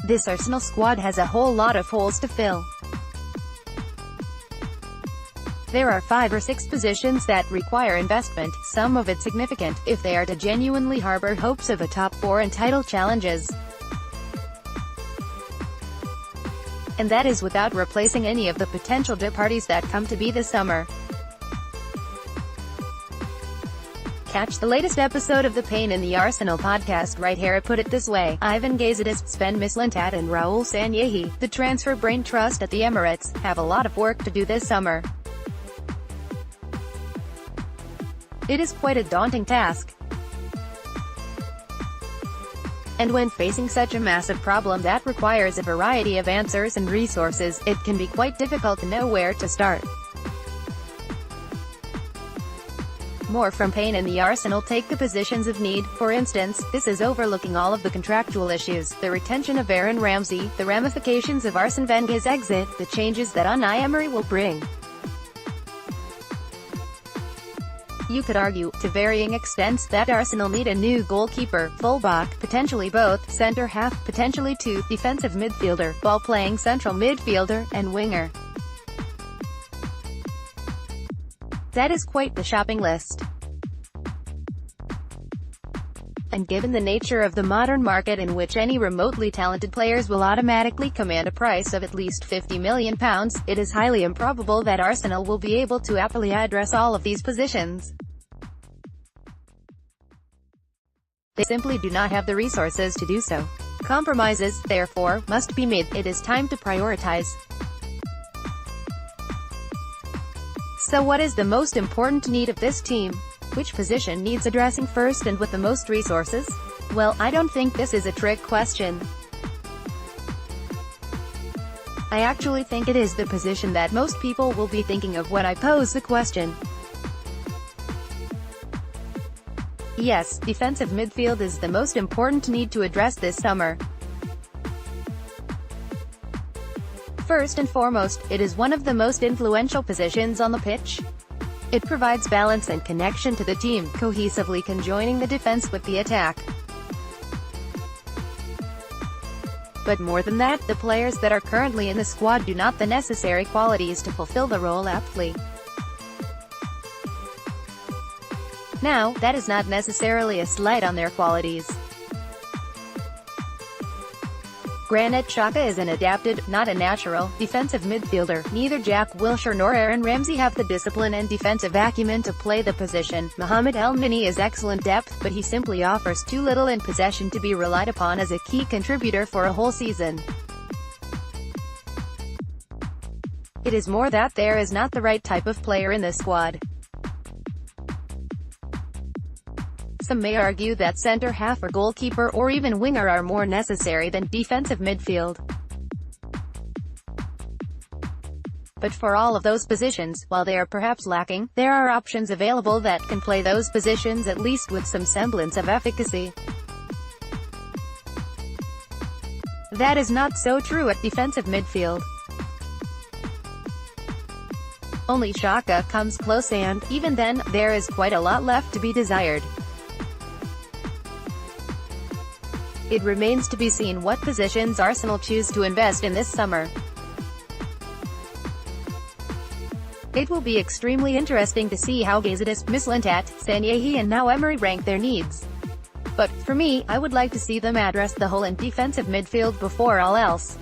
This Arsenal squad has a whole lot of holes to fill. There are 5 or 6 positions that require investment, some of it significant, if they are to genuinely harbour hopes of a top 4 and title challenges. And that is without replacing any of the potential departees that come to be this summer. Catch the latest episode of The Pain in the Arsenal podcast right here. Put it this way, Ivan Gazidis, Sven Mislintat and Raul Sanllehi, the transfer brain trust at the Emirates, have a lot of work to do this summer. It is quite a daunting task. And when facing such a massive problem that requires a variety of answers and resources, it can be quite difficult to know where to start. More from Pain in the Arsenal. Take the positions of need, for instance. This is overlooking all of the contractual issues, the retention of Aaron Ramsey, the ramifications of Arsene Wenger's exit, the changes that Unai Emery will bring. You could argue, to varying extents, that Arsenal need a new goalkeeper, fullback, potentially both, centre-half, potentially 2, defensive midfielder, ball-playing central midfielder, and winger. That is quite the shopping list. And given the nature of the modern market in which any remotely talented players will automatically command a price of at least £50 million, it is highly improbable that Arsenal will be able to aptly address all of these positions. They simply do not have the resources to do so. Compromises, therefore, must be made. It is time to prioritize. So what is the most important need of this team? Which position needs addressing first and with the most resources? Well, I don't think this is a trick question. I actually think it is the position that most people will be thinking of when I pose the question. Yes, defensive midfield is the most important need to address this summer. First and foremost, it is one of the most influential positions on the pitch. It provides balance and connection to the team, cohesively conjoining the defense with the attack. But more than that, the players that are currently in the squad do not have the necessary qualities to fulfill the role aptly. Now, that is not necessarily a slight on their qualities. Granit Xhaka is an adapted, not a natural, defensive midfielder. Neither Jack Wilshere nor Aaron Ramsey have the discipline and defensive acumen to play the position. Mohamed El-Neni is excellent depth, but he simply offers too little in possession to be relied upon as a key contributor for a whole season. It is more that there is not the right type of player in the squad. Some may argue that centre-half or goalkeeper or even winger are more necessary than defensive midfield. But for all of those positions, while they are perhaps lacking, there are options available that can play those positions at least with some semblance of efficacy. That is not so true at defensive midfield. Only Xhaka comes close and, even then, there is quite a lot left to be desired. It remains to be seen what positions Arsenal choose to invest in this summer. It will be extremely interesting to see how Gazidis, Mislintat, Sanllehi and now Emery rank their needs. But, for me, I would like to see them address the hole in defensive midfield before all else.